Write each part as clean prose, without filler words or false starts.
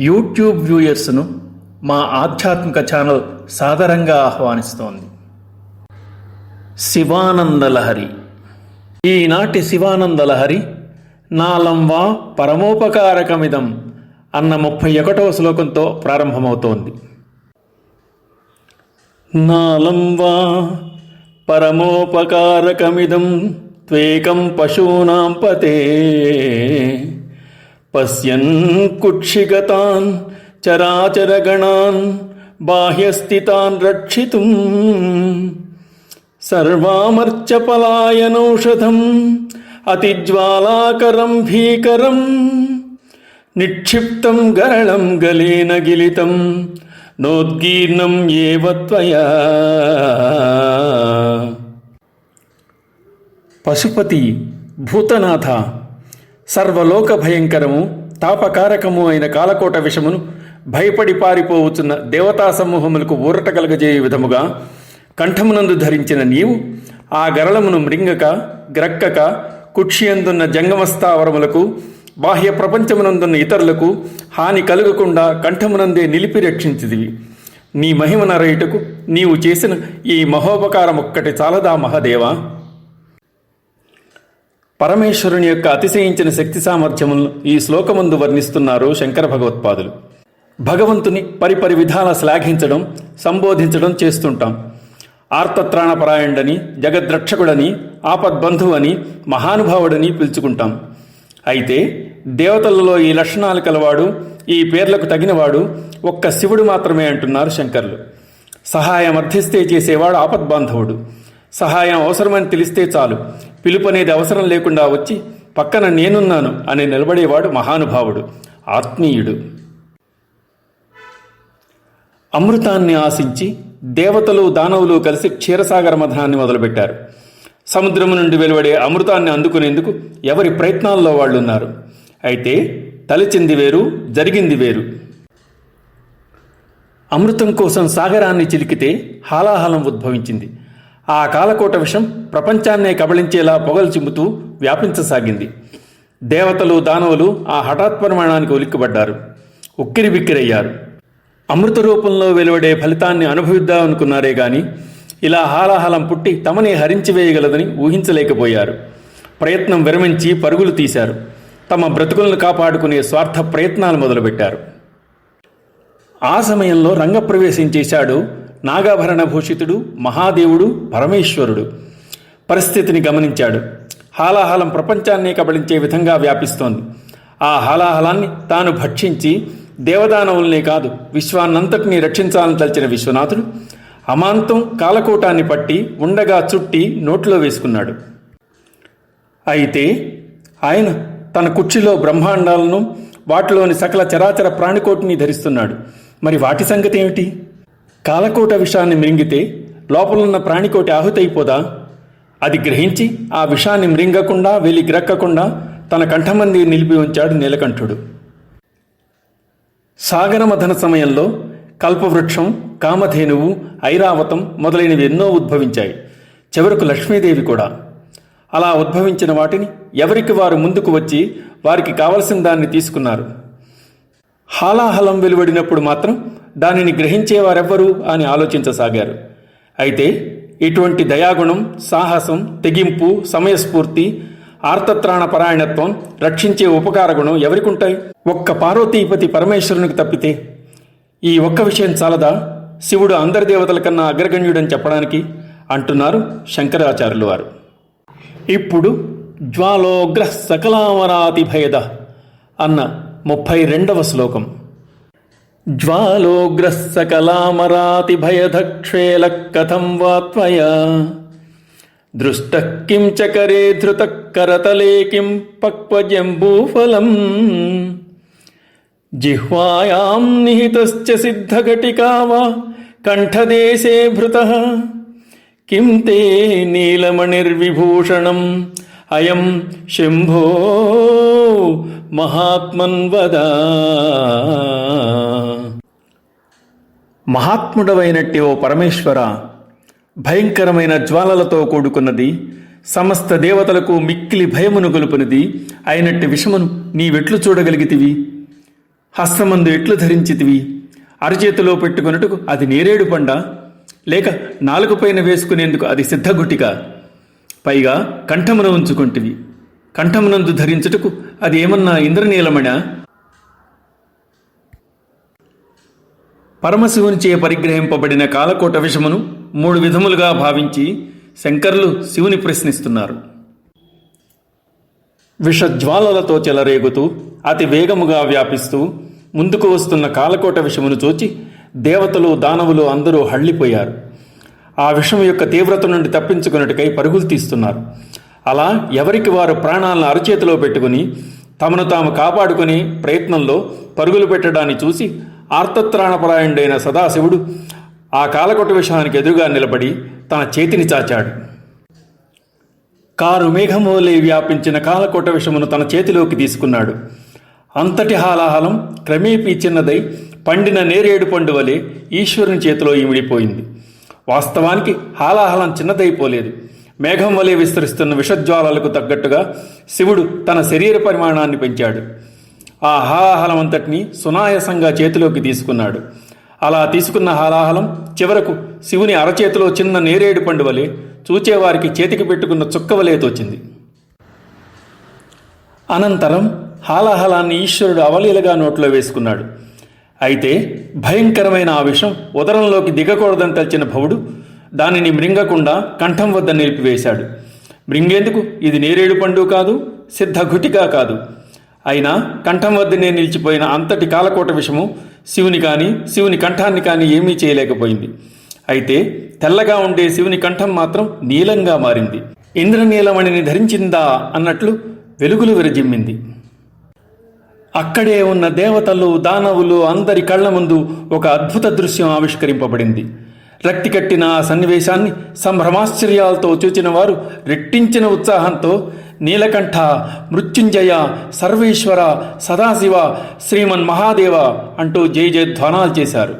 YouTube వ్యూయర్స్ను మా ఆధ్యాత్మిక channel సాదరంగా ఆహ్వానిస్తోంది. శివానందలహరి. ఈనాటి శివానందలహరి నాలంవా పరమోపకారకమిదం అన్న 31వ శ్లోకంతో ప్రారంభమవుతోంది. నాలంవా పరమోపకారకమిదం త్వేకం పశూనాం పతే పశ్యన్ కుక్షిగతాన్ చరాచరగణాన్ బాహ్యస్థితాన్ రక్షితుం సర్వామర్చపలాయనౌషధం అతిజ్వాలాకరం భీకరం నిక్షిప్తం గరళం గలేన గిలితం నోద్గీర్ణం ఏవ త్వయా. పశుపతి భూతనాథ, సర్వలోక భయంకరము తాపకారకము అయిన కాలకోట విషమును భయపడి పారిపోవచ్చున్న దేవతా సమూహములకు ఊరట కలగజేయ విధముగా కంఠమునందు ధరించిన నీవు ఆ గరళమును మృంగక గ్రక్కక కుక్షియందున్న జంగమస్థావరములకు బాహ్య ప్రపంచమునందున్న ఇతరులకు హాని కలుగకుండా కంఠమునందే నిలిపి రక్షించిదివి. నీ మహిమ నరయుటకు నీవు చేసిన ఈ మహోపకారమొక్కటి చాలదా మహాదేవా? పరమేశ్వరుని యొక్క అతిశయించిన శక్తి సామర్థ్యములను ఈ శ్లోకమందు వర్ణిస్తున్నారు శంకర భగవత్పాదులు. భగవంతుని పరిపరి విధాల శ్లాఘించడం, సంబోధించడం చేస్తుంటాం. ఆర్తత్రాణపరాయణుడని, జగద్రక్షకుడని, ఆపద్బంధువని, మహానుభావుడని పిలుచుకుంటాం. అయితే దేవతలలో ఈ లక్షణాలు కలవాడు, ఈ పేర్లకు తగినవాడు ఒక్క శివుడు మాత్రమే అంటున్నారు శంకర్లు. సహాయం అర్థిస్తే చేసేవాడు ఆపద్బాంధవుడు. సహాయం అవసరమని తెలిస్తే చాలు, పిలుపనేది అవసరం లేకుండా వచ్చి పక్కన నేనున్నాను అని నిలబడేవాడు మహానుభావుడు, ఆత్మీయుడు. అమృతాన్ని ఆశించి దేవతలు దానవులు కలిసి క్షీరసాగర మథనాన్ని మొదలుపెట్టారు. సముద్రము నుండి వెలువడే అమృతాన్ని అందుకునేందుకు ఎవరి ప్రయత్నాల్లో వాళ్ళున్నారు. అయితే తలిచింది వేరు, జరిగింది వేరు. అమృతం కోసం సాగరాన్ని చిలికితే హాలాహలం ఉద్భవించింది. ఆ కాలకోట విషం ప్రపంచాన్నే కబళించేలా పొగలు చిమ్ముతూ వ్యాపించసాగింది. దేవతలు దానవులు ఆ హఠాత్పరిమాణానికి ఉలిక్కిపడ్డారు, ఉక్కిరిబిక్కిరయ్యారు. అమృత రూపంలో వెలువడే ఫలితాన్ని అనుభవిద్దామనుకున్నారే గాని ఇలా హాలాహలం పుట్టి తమనే హరించివేయగలదని ఊహించలేకపోయారు. ప్రయత్నం విరమించి పరుగులు తీశారు. తమ బ్రతుకులను కాపాడుకునే స్వార్థ ప్రయత్నాలు మొదలుపెట్టారు. ఆ సమయంలో రంగప్రవేశం చేశాడు నాగాభరణ భూషితుడు మహాదేవుడు పరమేశ్వరుడు. పరిస్థితిని గమనించాడు. హాలాహలం ప్రపంచాన్నే కబళించే విధంగా వ్యాపిస్తోంది. ఆ హాలాహలాన్ని తాను భక్షించి దేవదానవుల్నే కాదు విశ్వాన్నంతటినీ రక్షించాలని తలచిన విశ్వనాథుడు అమాంతం కాలకోటాన్ని పట్టి ఉండగా చుట్టి నోట్లో వేసుకున్నాడు. అయితే ఆయన తన కుర్చీలో బ్రహ్మాండాలను, వాటిలోని సకల చరాచర ప్రాణికోటిని ధరిస్తున్నాడు. మరి వాటి సంగతి ఏమిటి? కాలకోట విషాన్ని మృంగితే లోపలున్న ప్రాణికోటి ఆహుతైపోదా? అది గ్రహించి ఆ విషాన్ని మృంగకుండా వెలి గ్రక్కకుండా తన కంఠమంది నిలిపి ఉంచాడు నీలకంఠుడు. సాగరమథన సమయంలో కల్పవృక్షం, కామధేనువు, ఐరావతం మొదలైనవి ఎన్నో ఉద్భవించాయి. చివరకు లక్ష్మీదేవి కూడా. అలా ఉద్భవించిన వాటిని ఎవరికి వారు ముందుకు వచ్చి వారికి కావలసిన దాన్ని తీసుకున్నారు. హాలాహలం వెలువడినప్పుడు మాత్రం దానిని గ్రహించేవారెవ్వరు అని ఆలోచించసాగారు. అయితే ఇటువంటి దయాగుణం, సాహసం, తెగింపు, సమయస్ఫూర్తి, ఆర్తత్రాణ పరాయణత్వం, రక్షించే ఉపకార గుణం ఎవరికుంటాయి? ఒక్క పార్వతీపతి పరమేశ్వరునికి తప్పితే. ఈ ఒక్క విషయం చాలదా శివుడు అందరి దేవతల కన్నా అగ్రగణ్యుడని చెప్పడానికి అంటున్నారు శంకరాచార్యులు వారు. ఇప్పుడు జ్వాలోగ్ర సకలామరాతి భయద అన్న 32వ శ్లోకం. జ్వాలోగ్ర సకలామరాతి భయద క్షేల కథం వా త్వయా దృష్ట కిం చకరే ధృత కరతలే కిం పక్వజంబూఫలం జిహ్వాయాం నిహితశ్చ సిద్ధఘటికా వా కంఠదేశే భృతః కిం తే నీలమణిర్విభూషణం అయం శంభో మహాత్మన్ వద. మహాత్ముడవైనట్టి ఓ పరమేశ్వర, భయంకరమైన జ్వాలలతో కూడుకున్నది, సమస్త దేవతలకు మిక్కిలి భయమును గొలుపునిది అయినట్టి విషమును నీవెట్లు చూడగలిగితివి? హస్తమందు ఎట్లు ధరించితివి? అరచేతిలో పెట్టుకొనుటకు అది నేరేడు పండా, లేక నాలుగుపైన వేసుకునేందుకు అది సిద్ధగుటిక? పైగా కంఠమున ఉంచుకొంటివి. కంఠమునందు ధరించుటకు అది ఏమన్నా ఇంద్రనీలమణా? పరమశివునిచే పరిగ్రహింపబడిన కాలకోట విషమును 3 విధములుగా భావించి శంకరులు శివుని ప్రశ్నిస్తున్నారు. విషజ్వాలలతో చెలరేగుతూ అతి వేగముగా వ్యాపిస్తూ ముందుకు వస్తున్న కాలకోట విషమును చూచి దేవతలు దానవులు అందరూ హళ్లిపోయారు. ఆ విషము యొక్క తీవ్రత నుండి తప్పించుకున్నట్టుకై పరుగులు తీస్తున్నారు. అలా ఎవరికి వారు ప్రాణాలను అరచేతిలో పెట్టుకుని తమను తాము కాపాడుకునే ప్రయత్నంలో పరుగులు పెట్టడాన్ని చూసి ఆర్తత్రాణపరాయణుడైన సదాశివుడు ఆ కాలకోట విషయానికి ఎదురుగా నిలబడి తన చేతిని చాచాడు. కారు మేఘమోలే వ్యాపించిన కాలకోట విషమును తన చేతిలోకి తీసుకున్నాడు. అంతటి హాలాహలం క్రమేపీ చిన్నదై పండిన నేరేడు పండు వలె ఈశ్వరుని చేతిలో ఇమిడిపోయింది. వాస్తవానికి హాలాహలం చిన్నదైపోలేదు. మేఘం వలె విస్తరిస్తున్న విషజ్వాలలకు తగ్గట్టుగా శివుడు తన శరీర పరిమాణాన్ని పెంచాడు. ఆ హాలాహలం అంతటినీ సునాయాసంగా చేతిలోకి తీసుకున్నాడు. అలా తీసుకున్న హాలాహలం చివరకు శివుని అరచేతిలో చిన్న నేరేడు పండు వలె చూచేవారికి చేతికి పెట్టుకున్న చుక్క వలె తోచింది. అనంతరం హాలాహలాన్ని ఈశ్వరుడు అవలీలగా నోట్లో వేసుకున్నాడు. అయితే భయంకరమైన ఆ విషం ఉదరంలోకి దిగకూడదని తలచిన భవుడు దానిని మృంగకుండా కంఠం వద్ద నిలిపివేశాడు. మృంగేందుకు ఇది నేరేడు పండు కాదు, సిద్ధఘుటిగా కాదు. అయినా కంఠం వద్దనే నిలిచిపోయిన అంతటి కాలకోట విషము శివుని కానీ శివుని కంఠాన్ని కానీ ఏమీ చేయలేకపోయింది. అయితే తెల్లగా ఉండే శివుని కంఠం మాత్రం నీలంగా మారింది. ఇంద్రనీలమణిని ధరించిందా అన్నట్లు వెలుగులు విరజిమ్మింది. అక్కడే ఉన్న దేవతలు దానవులు అందరి కళ్ల ముందు ఒక అద్భుత దృశ్యం ఆవిష్కరింపబడింది. రక్తి కట్టిన ఆ సన్నివేశాన్ని సంభ్రమాశ్చర్యాలతో చూచిన వారు రెట్టించిన ఉత్సాహంతో నీలకంఠ, మృత్యుంజయ, సర్వేశ్వర, సదాశివ, శ్రీమన్ మహాదేవ అంటూ జయ జయధ్వానాలు చేశారు.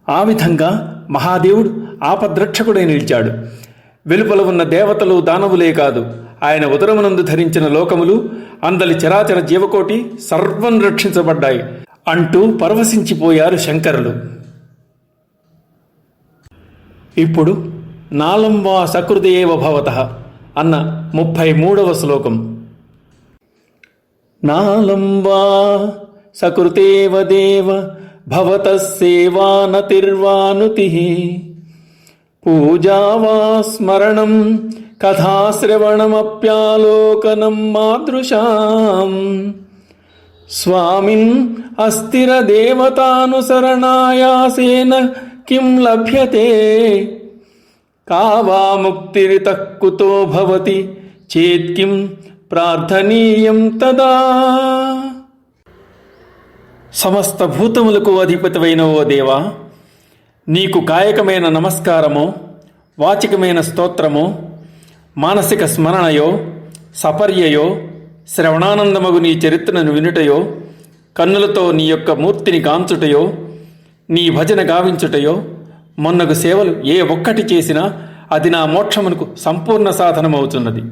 ఆ విధంగా మహాదేవుడు ఆపద్రక్షకుడై నిలిచాడు. వెలుపల ఉన్న దేవతలు దానవులే కాదు, ఆయన ఉదరమునందు ధరించిన లోకములు, అందలి చరాచర జీవకోటి సర్వం రక్షించబడ్డాయి అంటూ పరవశించిపోయారు శంకరులు. ఇప్పుడు నాలం వా సకృదేవ భవతః అన్న 33వ శ్లోకం. నాలం వా సకృతేవ దేవ భవతః సేవానతిర్వానుతిః పూజా వా స్మరణం కథాశ్రవణమప్యాలోకనం మాదృశాం స్వామిన్ అస్థిర దేవతానుసరణాయాసేన కిం లభ్యతే కావా ముక్తిరితః కుతో భవతి చేత్కిం ప్రార్థనీయం తదా. సమస్త భూతములకు అధిపతివైన ఓ దేవా, నీకు కాయకమైన నమస్కారమో, వాచికమైన స్తోత్రమో, మానసిక స్మరణయో, సపర్యయో, శ్రవణానందమగు నీ చరిత్రను వినుటయో, కన్నులతో నీ యొక్క మూర్తిని గాంచుటయో, నీ భజన గావించుటయో, మొన్నగు సేవలు ఏ ఒక్కటి చేసినా అది నా మోక్షమునకు సంపూర్ణ సాధనమవుతున్నది.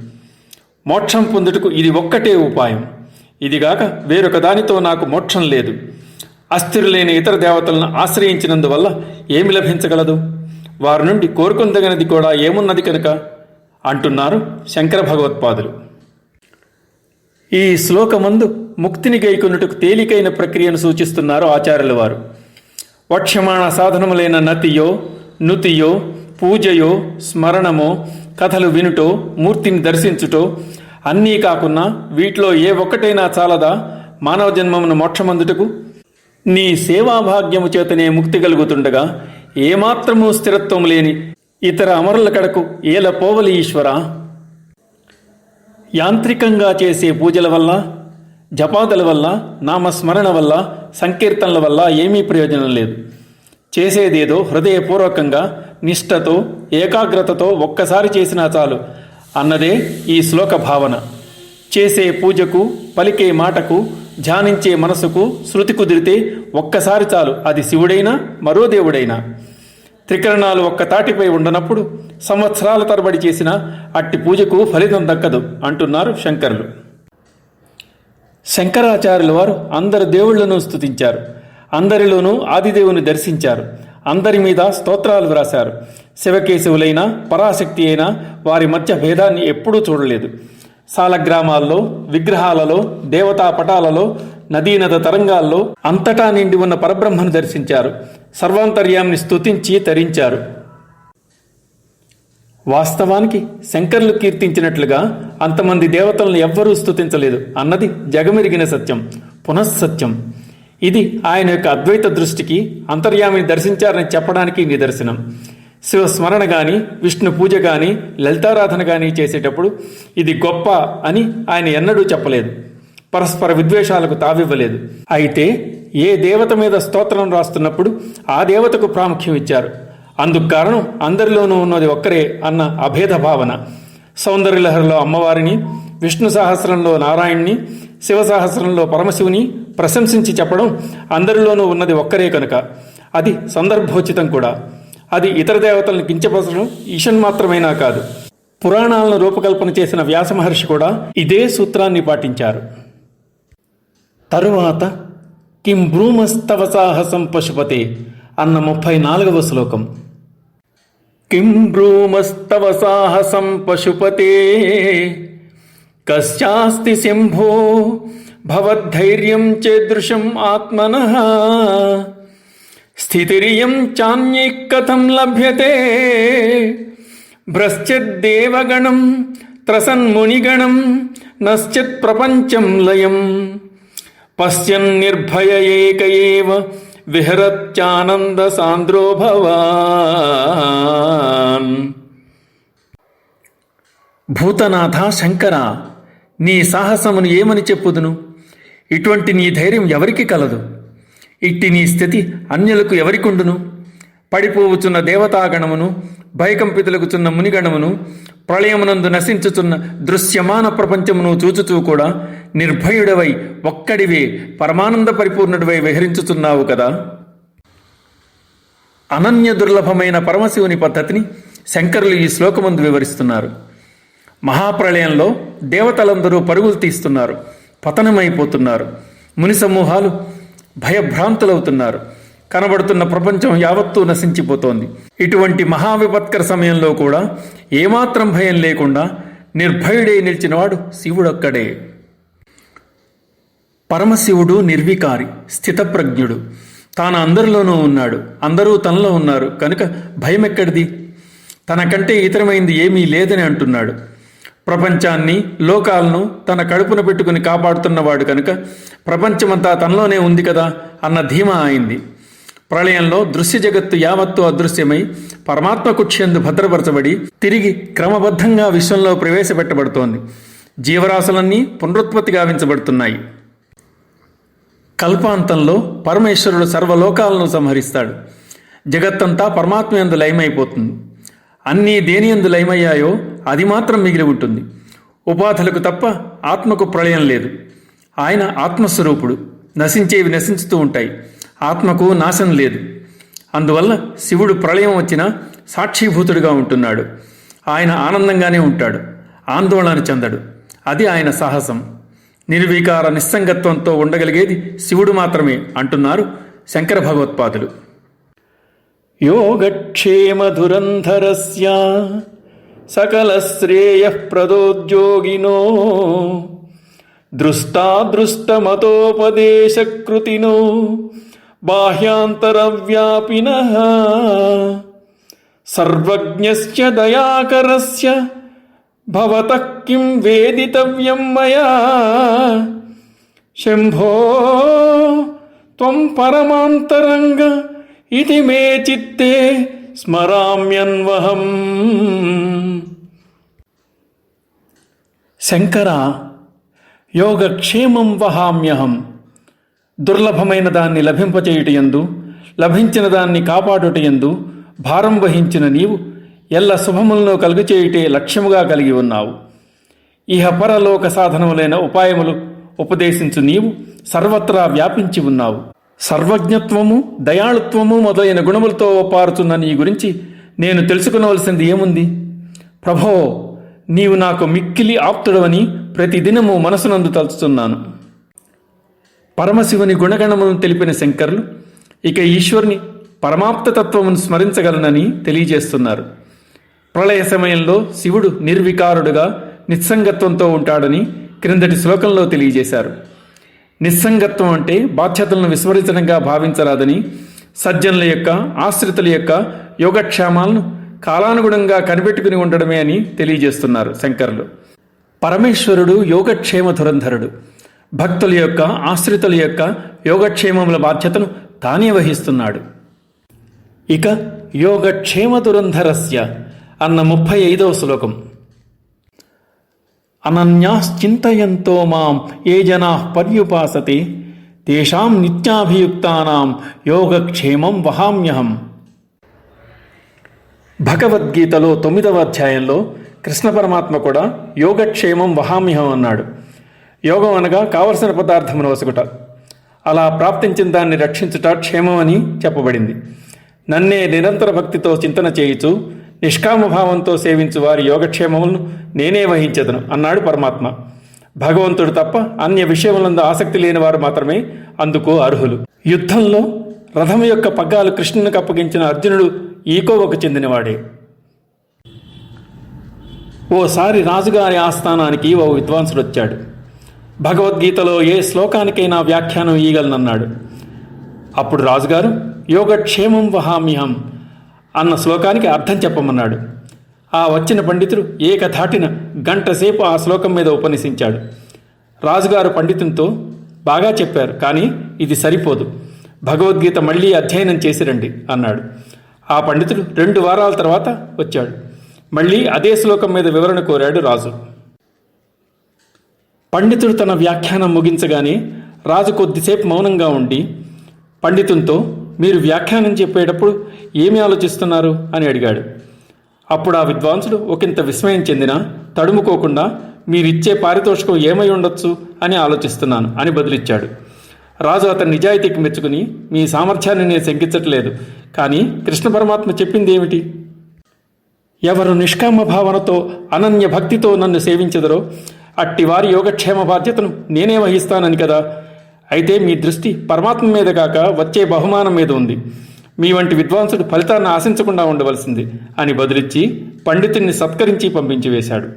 మోక్షం పొందుటకు ఇది ఒక్కటే ఉపాయం. ఇదిగాక వేరొక దానితో నాకు మోక్షం లేదు. అస్థిరులైన ఇతర దేవతలను ఆశ్రయించినందువల్ల ఏమి లభించగలదు? వారి నుండి కోరుకొందగనది కూడా ఏమున్నది కనుక అంటున్నారు శంకర భగవత్పాదులు. ఈ శ్లోకమందు ముక్తిని గైకొనుటకు తేలికైన ప్రక్రియను సూచిస్తున్నారు ఆచార్యుల వారు. వక్ష్యమాణ సాధనములైన నతియో, నుతియో, పూజయో, స్మరణమో, కథలు వినుటో, మూర్తిని దర్శించుటో అన్నీ కాకున్నా వీటిలో ఏ ఒక్కటైనా చాలదా మానవ జన్మమును మోక్షమందుటకు? నీ సేవాభాగ్యము చేతనే ముక్తి కలుగుతుండగా ఏమాత్రమూ స్థిరత్వం లేని ఇతర అమరుల కడకు ఏల పోవలి ఈశ్వరా. యాంత్రికంగా చేసే పూజల వల్ల, జపాదుల వల్ల, నామస్మరణ వల్ల, సంకీర్తనల వల్ల ఏమీ ప్రయోజనం లేదు. చేసేదేదో హృదయపూర్వకంగా, నిష్ఠతో, ఏకాగ్రతతో ఒక్కసారి చేసినా చాలు అన్నదే ఈ శ్లోక భావన. చేసే పూజకు, పలికే మాటకు, ధ్యానించే మనసుకు శృతి కుదిరితే ఒక్కసారి చాలు, అది శివుడైనా మరో దేవుడైనా. త్రికరణాలు ఒక్క తాటిపై ఉండనప్పుడు సంవత్సరాల తరబడి చేసిన అట్టి పూజకు ఫలితం దక్కదు అంటున్నారు శంకరులు. శంకరాచార్యుల వారు అందరు దేవుళ్లను స్తుతించారు. అందరిలోనూ ఆదిదేవుని దర్శించారు. అందరి మీద స్తోత్రాలు వ్రాశారు. శివకేశవులైనా పరాశక్తి అయినా వారి మధ్య భేదాన్ని ఎప్పుడూ చూడలేదు. సాలగ్రామాల్లో, విగ్రహాలలో, దేవతా పటాలలో, నదీనద తరంగాల్లో అంతటా నిండి ఉన్న పరబ్రహ్మను దర్శించారు. సర్వాంతర్యాన్ని స్తుతించి తరించారు. వాస్తవానికి శంకరులు కీర్తించినట్లుగా అంతమంది దేవతలను ఎవ్వరూ స్తుతించలేదు అన్నది జగమెరిగిన సత్యం, పునఃసత్యం. ఇది ఆయన యొక్క అద్వైత దృష్టికి అంతర్యామిని దర్శించారని చెప్పడానికి నిదర్శనం. శివస్మరణ గాని, విష్ణు పూజ గాని, లలితారాధన గాని చేసేటప్పుడు ఇది గొప్ప అని ఆయన ఎన్నడూ చెప్పలేదు. పరస్పర విద్వేషాలకు తావివ్వలేదు. అయితే ఏ దేవత మీద స్తోత్రం రాస్తున్నప్పుడు ఆ దేవతకు ప్రాముఖ్యం ఇచ్చారు. అందుకు కారణం అందరిలోనూ ఉన్నది ఒక్కరే అన్న అభేద భావన. సౌందర్యలహరిలో అమ్మవారిని, విష్ణు సహస్రంలో నారాయణ్ణి, శివ సహస్రంలో పరమశివుని ప్రశంసించి చెప్పడం అందరిలోనూ ఉన్నది ఒక్కరే కనుక అది సందర్భోచితం కూడా. అది ఇతర దేవతలను కించపరచడం ఈషన్మాత్రమైనా కాదు. పురాణాలను రూపకల్పన చేసిన వ్యాస మహర్షి కూడా ఇదే సూత్రాన్ని పాటించారు. తరువాత కిం బ్రూమస్తవ సాహసం పశుపతే అన్న 34వ శ్లోకం. కిం బ్రూమస్తవ సాహసం పశుపతే కస్యాస్తి శంభో భవద్ధైర్యం చేదృశం ఆత్మనః స్థితిరియం చాన్యై కథం లభ్యతే భ్రశ్చిద్దేవగణం త్రసన్మునిగణం నశ్చిత్ ప్రపంచం లయం పశ్యన్ నిర్భయ ఏక ఏవ విహరత్యానంద సాంద్రో భవాన్. భూతనాథ శంకర, నీ సాహసమును ఏమని చెప్పుదును? ఇటువంటి నీ ధైర్యం ఎవరికి కలదు? ఇట్టి నీ స్థితి అన్యులకు ఎవరికుండును? పడిపోవుచున్న దేవతాగణమును, భయకంపితులకుచున్న మునిగణమును, ప్రళయమునందు నశించుచున్న దృశ్యమాన ప్రపంచమును చూచుచూ కూడా నిర్భయుడవై ఒక్కడివే పరమానంద పరిపూర్ణుడివై విహరించుచున్నావు కదా. అనన్య దుర్లభమైన పరమశివుని పద్ధతిని శంకరులు ఈ శ్లోకమందు వివరిస్తున్నారు. మహాప్రళయంలో దేవతలందరూ పరుగులు తీస్తున్నారు, పతనమైపోతున్నారు. ముని సమూహాలు భయభ్రాంతులవుతున్నారు. కనబడుతున్న ప్రపంచం యావత్తూ నశించిపోతోంది. ఇటువంటి మహావిపత్కర సమయంలో కూడా ఏమాత్రం భయం లేకుండా నిర్భయుడై నిలిచినవాడు శివుడొక్కడే. పరమశివుడు నిర్వికారి, స్థితప్రజ్ఞుడు. తాను అందరిలోనూ ఉన్నాడు, అందరూ తనలో ఉన్నారు కనుక భయం ఎక్కడిది? తనకంటే ఇతరమైంది ఏమీ లేదని అంటున్నాడు. ప్రపంచాన్ని, లోకాలను తన కడుపున పెట్టుకుని కాపాడుతున్నవాడు కనుక ప్రపంచమంతా తనలోనే ఉంది కదా అన్న ధీమా అయింది. ప్రళయంలో దృశ్య జగత్తు యావత్తు అదృశ్యమై పరమాత్మ కుక్షందు భద్రపరచబడి తిరిగి క్రమబద్ధంగా విశ్వంలో ప్రవేశపెట్టబడుతోంది. జీవరాశులన్నీ పునరుత్పత్తి గావించబడుతున్నాయి. కల్పాంతంలో పరమేశ్వరుడు సర్వలోకాలను సంహరిస్తాడు. జగత్తంతా పరమాత్మయందు లయమైపోతుంది. అన్నీ దేని యందు లయమయ్యాయో అది మాత్రం మిగిలి ఉంటుంది. ఉపాధులకు తప్ప ఆత్మకు ప్రళయం లేదు. ఆయన ఆత్మస్వరూపుడు. నశించేవి నశించుతూ ఉంటాయి. ఆత్మకు నాశనం లేదు. అందువల్ల శివుడు ప్రళయం వచ్చినా సాక్షిభూతుడిగా ఉంటున్నాడు. ఆయన ఆనందంగానే ఉంటాడు, ఆందోళన చెందడు. అది ఆయన సాహసం. నిర్వికార నిస్సంగత్వంతో ఉండగలిగేది శివుడు మాత్రమే అంటున్నారు శంకర భగవత్పాదులు. యోగక్షేమధురంధరస్య సకల శ్రేయఃప్రదోద్యోగినో దృష్టాదృష్టమతోపదేశకృతినో బాహ్యాంతరవ్యాపినః సర్వజ్ఞస్య దయాకరస్య భవతః కిం వేదితవ్యం మయా శంభో త్వం పరమాంతరంగ ఇతి మే చిత్తే స్మరామ్యన్వహం. శంకర, యోగక్షేమం వహామ్యహం. దుర్లభమైన దాన్ని లభింపచేయుటయందు, లభించిన దాన్ని కాపాడుటయందు భారం వహించిన నీవు ఎల్ల శుభములను కలుగుచేయుటే లక్ష్యముగా కలిగి ఉన్నావు. ఇహ పరలోక సాధనములైన ఉపాయములు ఉపదేశించు నీవు సర్వత్రా వ్యాపించి ఉన్నావు. సర్వజ్ఞత్వము, దయాళుత్వము మొదలైన గుణములతో పారుతున్న నీ గురించి నేను తెలుసుకునవలసింది ఏముంది? ప్రభో, నీవు నాకు మిక్కిలి ఆప్తుడవని ప్రతిదినము మనసునందు తలుచుతున్నాను. పరమశివుని గుణగణములను తెలిపిన శంకరులు ఇక ఈశ్వరుని పరమాప్త తత్వమును స్మరించగలనని తెలియజేస్తున్నారు. ప్రళయ సమయంలో శివుడు నిర్వికారుడుగా నిస్సంగత్వంతో ఉంటాడని క్రిందటి శ్లోకంలో తెలియజేశారు. నిస్సంగత్వం అంటే బాధ్యతలను విస్మరించడంగా భావించరాదని, సజ్జనుల యొక్క ఆశ్రితుల యొక్క యోగక్షేమాలను కాలానుగుణంగా కనిపెట్టుకుని ఉండడమే అని తెలియజేస్తున్నారు శంకరులు. పరమేశ్వరుడు యోగక్షేమ ధురంధరుడు. భక్తుల యొక్క ఆశ్రితుల యొక్క యోగక్షేమముల బాధ్యతను తానే వహిస్తున్నాడు. ఇక యోగక్షేమ ధురంధరస్య అన్న 35వ శ్లోకం. అనన్యాశ్చింతయంతో మాం ఏ జనా పర్యుపాసతే తేషాం నిత్యాభియుక్తానాం యోగక్షేమం వహామ్యహం. భగవద్గీతలో 9వ అధ్యాయంలో కృష్ణ పరమాత్మ కూడా యోగక్షేమం వహామ్యహం అన్నాడు. యోగం అనగా కావలసిన పదార్థమును వసుకుట, అలా ప్రాప్తించిన దాన్ని రక్షించుట క్షేమం అని చెప్పబడింది. నన్నే నిరంతర భక్తితో చింతన చేయుచు నిష్కామభావంతో సేవించు వారి యోగక్షేమములను నేనే వహించదను అన్నాడు పరమాత్మ. భగవంతుడు తప్ప అన్య విషయములందు ఆసక్తి లేని వారు మాత్రమే అందుకు అర్హులు. యుద్ధంలో రథం యొక్క పగ్గాలు కృష్ణునికి అప్పగించిన అర్జునుడు ఈ కోవకు చెందినవాడే. ఓసారి రాజుగారి ఆస్థానానికి ఓ విద్వాంసుడు వచ్చాడు. భగవద్గీతలో ఏ శ్లోకానికైనా వ్యాఖ్యానం ఇయ్యగలనన్నాడు. అప్పుడు రాజుగారు యోగక్షేమం వహామ్యహం అన్న శ్లోకానికి అర్థం చెప్పమన్నాడు. ఆ వచ్చిన పండితుడు ఏకధాటిన గంటసేపు ఆ శ్లోకం మీద ఉపన్యసించాడు. రాజుగారు పండితునితో, బాగా చెప్పారు, కానీ ఇది సరిపోదు, భగవద్గీత మళ్ళీ అధ్యయనం చేసిరండి అన్నాడు. ఆ పండితుడు 2 వారాల తర్వాత వచ్చాడు. మళ్ళీ అదే శ్లోకం మీద వివరణ కోరాడు రాజు. పండితుడు తన వ్యాఖ్యానం ముగించగానే రాజు కొద్దిసేపు మౌనంగా ఉండి పండితునితో, మీరు వ్యాఖ్యానం చెప్పేటప్పుడు ఏమి ఆలోచిస్తున్నారు అని అడిగాడు. అప్పుడు ఆ విద్వాంసుడు ఒకంత విస్మయం చెందినా తడుముకోకుండా, మీరిచ్చే పారితోషికం ఏమై ఉండొచ్చు అని ఆలోచిస్తున్నాను అని బదులిచ్చాడు. రాజు అతని నిజాయితీకి మెచ్చుకుని, మీ సామర్థ్యాన్ని నేను శంకించట్లేదు, కానీ కృష్ణ పరమాత్మ చెప్పింది ఏమిటి? ఎవరు నిష్కామ భావనతో అనన్య భక్తితో నన్ను సేవించెదరో అట్టి వారి యోగక్షేమ బాధ్యతను నేనే వహిస్తానని కదా. అయితే మీ దృష్టి పరమాత్మ మీద కాక వచ్చే బహుమానం మీద ఉంది. మీ వంటి విద్వాంసుడు ఫలితాన్ని ఆశించకుండా ఉండవలసింది అని బదులిచ్చి పండితుడిని సత్కరించి పంపించి వేశాడు.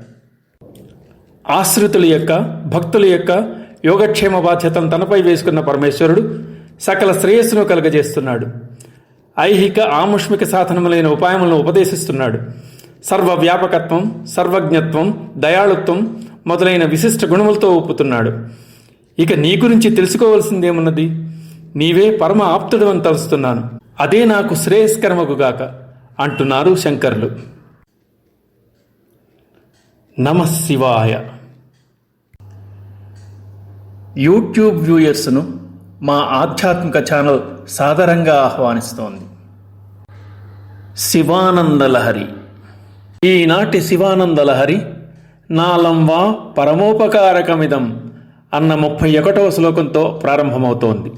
ఆశ్రితుల యొక్క భక్తుల యొక్క యోగక్షేమ బాధ్యతను తనపై వేసుకున్న పరమేశ్వరుడు సకల శ్రేయస్సును కలుగజేస్తున్నాడు. ఐహిక ఆముష్మిక సాధనములైన ఉపాయములను ఉపదేశిస్తున్నాడు. సర్వవ్యాపకత్వం, సర్వజ్ఞత్వం, దయాళుత్వం మొదలైన విశిష్ట గుణములతో ఒప్పుతున్నాడు. ఇక నీ గురించి తెలుసుకోవలసిందేమున్నది? నీవే పరమ ఆప్తుడు అని తలుస్తున్నాను, అదే నాకు శ్రేయస్కరమగుగాక అంటున్నారు శంకరులు. నమఃశివాయ. యూట్యూబ్ వ్యూయర్స్ను మా ఆధ్యాత్మిక ఛానల్ సాదరంగా ఆహ్వానిస్తోంది. శివానందలహరి. ఈనాటి శివానందలహరి నాలం వా పరమోపకారకమిదం అన్న 31వ శ్లోకంతో ప్రారంభమవుతోంది.